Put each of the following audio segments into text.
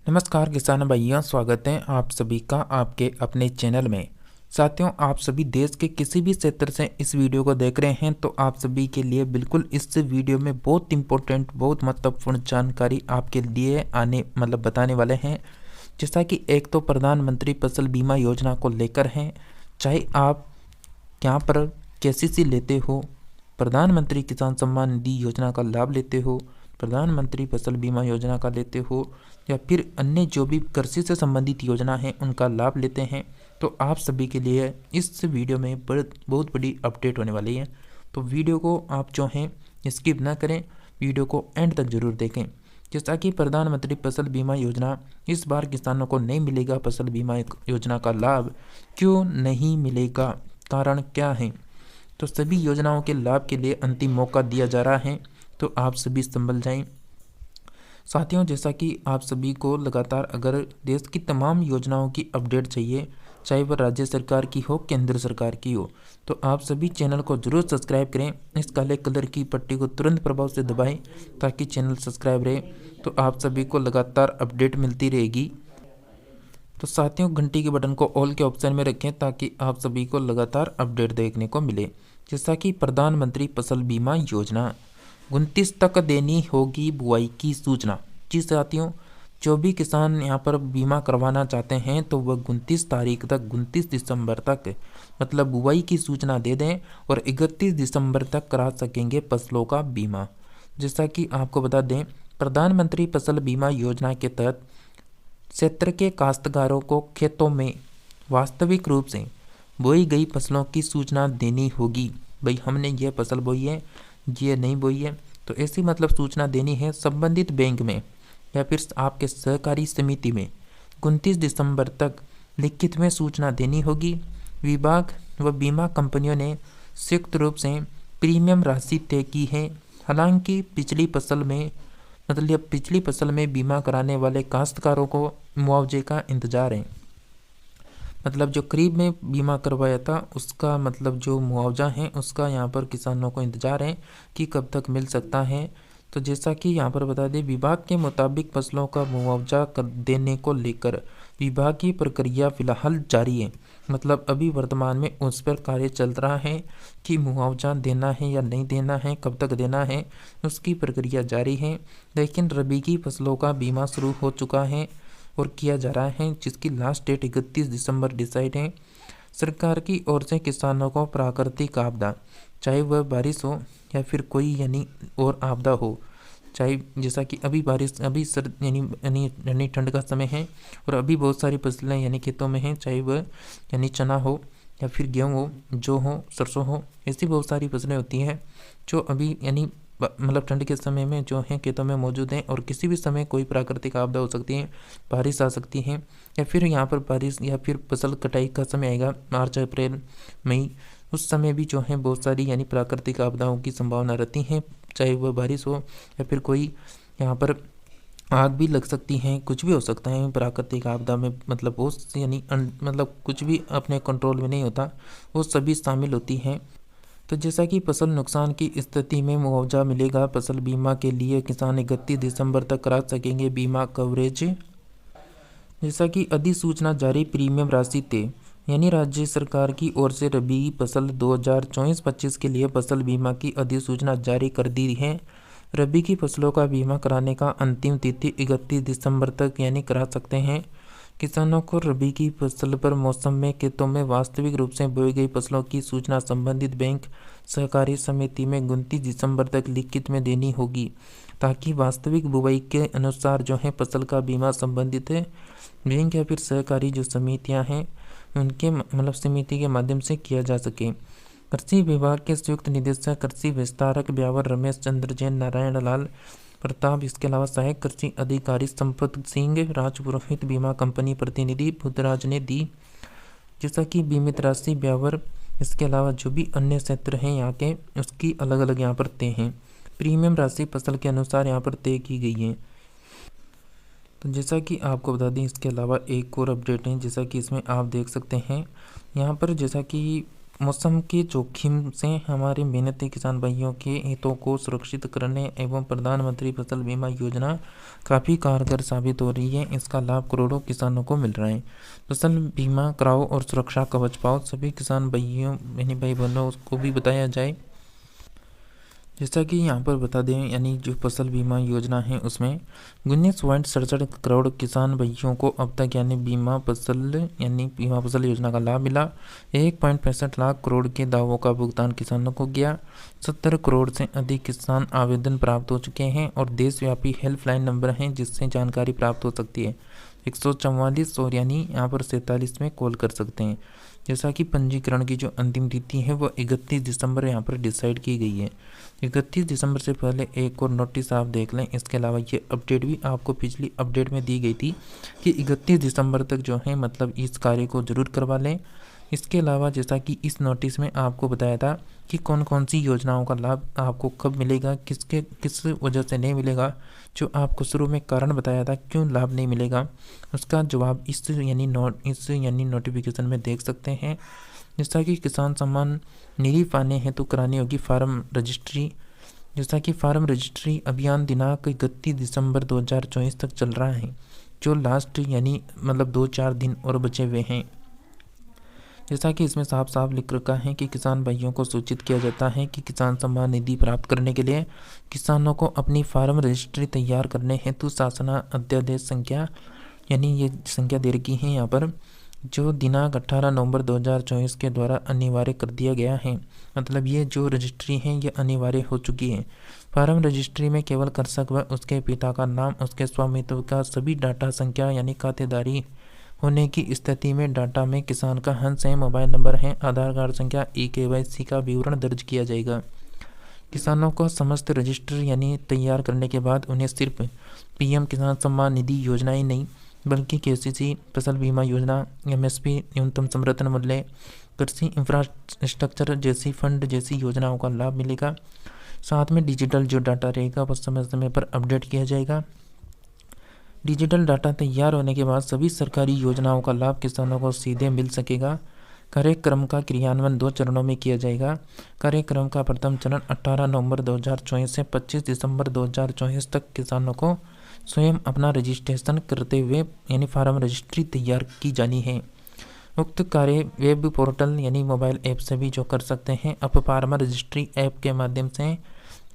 नमस्कार किसान भाइयों, स्वागत है आप सभी का आपके अपने चैनल में। साथियों, आप सभी देश के किसी भी क्षेत्र से इस वीडियो को देख रहे हैं तो आप सभी के लिए बिल्कुल इस वीडियो में बहुत इंपॉर्टेंट, बहुत महत्वपूर्ण जानकारी आपके लिए बताने वाले हैं। जैसा कि एक तो प्रधानमंत्री फसल बीमा योजना को लेकर है, चाहे आप यहाँ पर केसीसी लेते हो, प्रधानमंत्री किसान सम्मान निधि योजना का लाभ लेते हो, प्रधानमंत्री फसल बीमा योजना का लेते हो या फिर अन्य जो भी कृषि से संबंधित योजना है उनका लाभ लेते हैं, तो आप सभी के लिए इस वीडियो में बहुत बड़ी अपडेट होने वाली है। तो वीडियो को आप जो हैं स्किप ना करें, वीडियो को एंड तक जरूर देखें। जैसा कि प्रधानमंत्री फसल बीमा योजना इस बार किसानों को नहीं मिलेगा, फसल बीमा योजना का लाभ क्यों नहीं मिलेगा, कारण क्या है, तो सभी योजनाओं के लाभ के लिए अंतिम मौका दिया जा रहा है, तो आप सभी संभल जाएं। साथियों, जैसा कि आप सभी को लगातार अगर देश की तमाम योजनाओं की अपडेट चाहिए, चाहे वह राज्य सरकार की हो, केंद्र सरकार की हो, तो आप सभी चैनल को जरूर सब्सक्राइब करें। इस काले कलर की पट्टी को तुरंत प्रभाव से दबाएं ताकि चैनल सब्सक्राइब रहे, तो आप सभी को लगातार अपडेट मिलती रहेगी। तो साथियों, घंटी के बटन को ऑल के ऑप्शन में रखें ताकि आप सभी को लगातार अपडेट देखने को मिले। जैसा कि प्रधानमंत्री फसल बीमा योजना 29 तक देनी होगी बुआई की सूचना। जी साथियों, जो भी किसान यहाँ पर बीमा करवाना चाहते हैं तो वह 29 तारीख तक, 29 दिसंबर तक बुआई की सूचना दे दें और 31 दिसंबर तक करा सकेंगे फसलों का बीमा। जैसा कि आपको बता दें, प्रधानमंत्री फसल बीमा योजना के तहत क्षेत्र के काश्तकारों को खेतों में वास्तविक रूप से बोई गई फसलों की सूचना देनी होगी। भाई, हमने ये फसल बोई है, ये नहीं बोई है, तो ऐसी सूचना देनी है संबंधित बैंक में या फिर आपके सहकारी समिति में 29 दिसंबर तक लिखित में सूचना देनी होगी। विभाग व बीमा कंपनियों ने संयुक्त रूप से प्रीमियम राशि तय की है। हालांकि पिछली फसल में बीमा कराने वाले काश्तकारों को मुआवजे का इंतजार है। जो करीब में बीमा करवाया था उसका जो मुआवजा है उसका यहाँ पर किसानों को इंतजार है कि कब तक मिल सकता है। तो जैसा कि यहाँ पर बता दें, विभाग के मुताबिक फसलों का मुआवजा देने को लेकर विभागीय प्रक्रिया फिलहाल जारी है। अभी वर्तमान में उस पर कार्य चल रहा है कि मुआवजा देना है या नहीं देना है, कब तक देना है, उसकी प्रक्रिया जारी है। लेकिन रबी की फसलों का बीमा शुरू हो चुका है और किया जा रहा है, जिसकी लास्ट डेट 31 दिसंबर डिसाइड है। सरकार की ओर से किसानों को प्राकृतिक आपदा, चाहे वह बारिश हो या फिर कोई और आपदा हो, चाहे जैसा कि अभी बारिश, अभी सर्द यानी ठंड का समय है और अभी बहुत सारी फसलें खेतों में हैं, चाहे वह चना हो या फिर गेहूँ हो, जौ हो, सरसों हो, ऐसी बहुत सारी फसलें होती हैं जो अभी ठंड के समय में जो हैं खेतों में मौजूद हैं और किसी भी समय कोई प्राकृतिक आपदा हो सकती है, बारिश आ सकती है या फिर यहाँ पर बारिश या फिर फसल कटाई का समय आएगा मार्च, अप्रैल, मई, उस समय भी जो है बहुत सारी प्राकृतिक आपदाओं की संभावना रहती है, चाहे वह बारिश हो या फिर कोई यहाँ पर आग भी लग सकती है, कुछ भी हो सकता है प्राकृतिक आपदा में। वो कुछ भी अपने कंट्रोल में नहीं होता, वो सभी शामिल होती हैं। तो जैसा कि फसल नुकसान की स्थिति में मुआवजा मिलेगा, फसल बीमा के लिए किसान 31 दिसंबर तक करा सकेंगे बीमा कवरेज। जैसा कि अधिसूचना जारी, प्रीमियम राशि तय, राज्य सरकार की ओर से रबी फसल 2024-25 के लिए फसल बीमा की अधिसूचना जारी कर दी है। रबी की फसलों का बीमा कराने का अंतिम तिथि 31 दिसंबर तक करा सकते हैं। किसानों को रबी की फसल पर मौसम में खेतों में वास्तविक रूप से बोई गई फसलों की सूचना संबंधित बैंक सहकारी समिति में 29 दिसंबर तक लिखित में देनी होगी, ताकि वास्तविक बुआई के अनुसार जो है फसल का बीमा संबंधित है बैंक या फिर सहकारी जो समितियां हैं उनके समिति के माध्यम से किया जा सके। कृषि विभाग के संयुक्त निदेशक कृषि विस्तारक ब्यावर रमेश चंद्र जैन, नारायण लाल प्रताप, इसके अलावा सहायक कृषि अधिकारी संपत सिंह राजपुरोहित, बीमा कंपनी प्रतिनिधि बुद्धराज ने दी। जैसा कि बीमित राशि ब्यावर, इसके अलावा जो भी अन्य क्षेत्र हैं यहाँ के, उसकी अलग अलग यहाँ पर तय हैं। प्रीमियम राशि फसल के अनुसार यहाँ पर तय की गई है। तो जैसा कि आपको बता दें, इसके अलावा एक और अपडेट है, जैसा कि इसमें आप देख सकते हैं यहाँ पर, जैसा कि मौसम के जोखिम से हमारे मेहनती किसान भाइयों के हितों को सुरक्षित करने एवं प्रधानमंत्री फसल बीमा योजना काफ़ी कारगर साबित हो रही है। इसका लाभ करोड़ों किसानों को मिल रहा है। फसल बीमा कराओ और सुरक्षा कवच पाओ, सभी किसान भाइयों भाई बहनों को भी बताया जाए। जैसा कि यहाँ पर बता दें, यानी जो फसल बीमा योजना है उसमें 19.67 करोड़ किसान भाइयों को अब तक यानी बीमा फसल योजना का लाभ मिला। 1.65 लाख करोड़ के दावों का भुगतान किसानों को किया। 70 करोड़ से अधिक किसान आवेदन प्राप्त हो चुके हैं और देशव्यापी हेल्पलाइन नंबर हैं जिससे जानकारी प्राप्त हो सकती है। 144 और यानी यहाँ पर 47 में कॉल कर सकते हैं। जैसा कि पंजीकरण की जो अंतिम तिथि है वो 31 दिसंबर यहाँ पर डिसाइड की गई है। 31 दिसंबर से पहले एक और नोटिस आप देख लें। इसके अलावा ये अपडेट भी आपको पिछली अपडेट में दी गई थी कि 31 दिसंबर तक जो है मतलब इस कार्य को ज़रूर करवा लें। इसके अलावा जैसा कि इस नोटिस में आपको बताया था कि कौन कौन सी योजनाओं का लाभ आपको कब मिलेगा, किस वजह से नहीं मिलेगा, जो आपको शुरू में कारण बताया था क्यों लाभ नहीं मिलेगा, उसका जवाब इस नोटिफिकेशन में देख सकते हैं। जैसा कि किसान सम्मान निधि पाने हेतु करानी होगी फार्म रजिस्ट्री। जैसा कि फार्म रजिस्ट्री अभियान दिनांक 31 दिसंबर 2024 तक चल रहा है, जो लास्ट मतलब 2-4 दिन और बचे हुए हैं। जैसा कि इसमें साफ साफ लिख रखा है कि किसान भाइयों को सूचित किया जाता है कि किसान सम्मान निधि प्राप्त करने के लिए किसानों को अपनी फार्म रजिस्ट्री तैयार करने हेतु शासना अध्यादेश संख्या ये संख्या दे रखी है यहाँ पर, जो दिनांक 18 नवंबर 2024 के द्वारा अनिवार्य कर दिया गया है। मतलब ये जो रजिस्ट्री है ये अनिवार्य हो चुकी है। फार्म रजिस्ट्री में केवल कृषक व उसके पिता का नाम, उसके स्वामित्व का सभी डाटा, संख्या खातेदारी होने की स्थिति में डाटा में किसान का हंस है, मोबाइल नंबर है, आधार कार्ड संख्या, KYC का विवरण दर्ज किया जाएगा। किसानों को समस्त रजिस्टर तैयार करने के बाद उन्हें सिर्फ PM किसान सम्मान निधि योजना ही नहीं बल्कि KCC, फसल बीमा योजना, MSP, न्यूनतम समर्थन मूल्य, कृषि इंफ्रास्ट्रक्चर जैसी फंड जैसी योजनाओं का लाभ मिलेगा। साथ में डिजिटल जो डाटा रहेगा वो समय समय पर अपडेट किया जाएगा। डिजिटल डाटा तैयार होने के बाद सभी सरकारी योजनाओं का लाभ किसानों को सीधे मिल सकेगा। कार्यक्रम का क्रियान्वयन 2 चरणों में किया जाएगा। कार्यक्रम का प्रथम चरण 18 नवंबर 2024 से 25 दिसंबर 2024 तक किसानों को स्वयं अपना रजिस्ट्रेशन करते हुए फार्म रजिस्ट्री तैयार की जानी है। उक्त कार्य वेब पोर्टल मोबाइल ऐप से भी जो कर सकते हैं। अब फार्म रजिस्ट्री ऐप के माध्यम से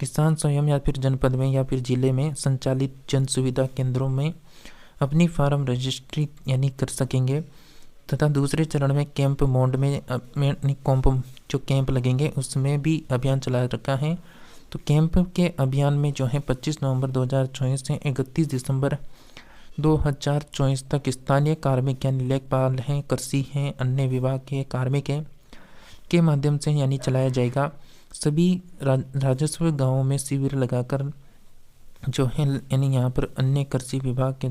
किसान स्वयं या फिर जनपद में या फिर जिले में संचालित जन सुविधा केंद्रों में अपनी फार्म रजिस्ट्री कर सकेंगे। तथा दूसरे चरण में कैंप मोड में जो कैंप लगेंगे उसमें भी अभियान चला रखा है। तो कैंप के अभियान में जो है 25 नवंबर 2024 से 31 दिसंबर 2024 तक स्थानीय कार्मिक लेखपाल हैं, कृषि हैं, अन्य विभाग के कार्मिक हैं के माध्यम से चलाया जाएगा। सभी राजस्व गांवों में शिविर लगाकर जो है यहाँ पर अन्य कृषि विभाग के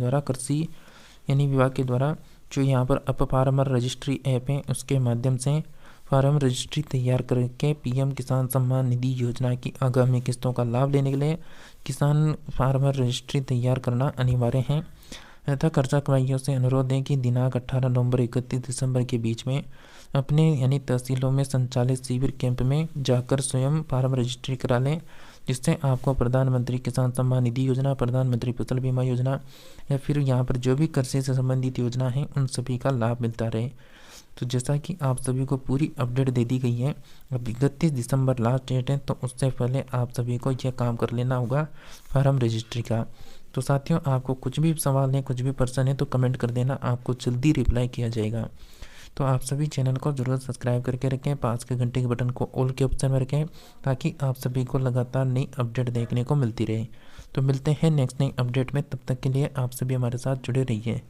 द्वारा जो यहाँ पर अप फार्मर रजिस्ट्री ऐप है उसके माध्यम से फार्म रजिस्ट्री तैयार करके PM किसान सम्मान निधि योजना की आगामी किस्तों का लाभ लेने के लिए किसान फार्मर रजिस्ट्री तैयार करना अनिवार्य है। तथा कृषक भाइयों से अनुरोध है कि दिनांक 18 नवंबर 31 दिसंबर के बीच में अपने तहसीलों में संचालित शिविर कैंप में जाकर स्वयं फार्म रजिस्ट्री करा लें, जिससे आपको प्रधानमंत्री किसान सम्मान निधि योजना, प्रधानमंत्री फसल बीमा योजना या फिर यहाँ पर जो भी कृषि से संबंधित योजना है उन सभी का लाभ मिलता रहे। तो जैसा कि आप सभी को पूरी अपडेट दे दी गई है, अब 31 दिसंबर लास्ट डेट है, तो उससे पहले आप सभी को यह काम कर लेना होगा फार्म रजिस्ट्री का। तो साथियों, आपको कुछ भी सवाल है, कुछ भी प्रश्न है तो कमेंट कर देना, आपको जल्दी रिप्लाई किया जाएगा। तो आप सभी चैनल को ज़रूर सब्सक्राइब करके रखें, पास के घंटे के बटन को ऑल के ऑप्शन में रखें ताकि आप सभी को लगातार नई अपडेट देखने को मिलती रहे। तो मिलते हैं नेक्स्ट नई अपडेट में, तब तक के लिए आप सभी हमारे साथ जुड़े रहिए।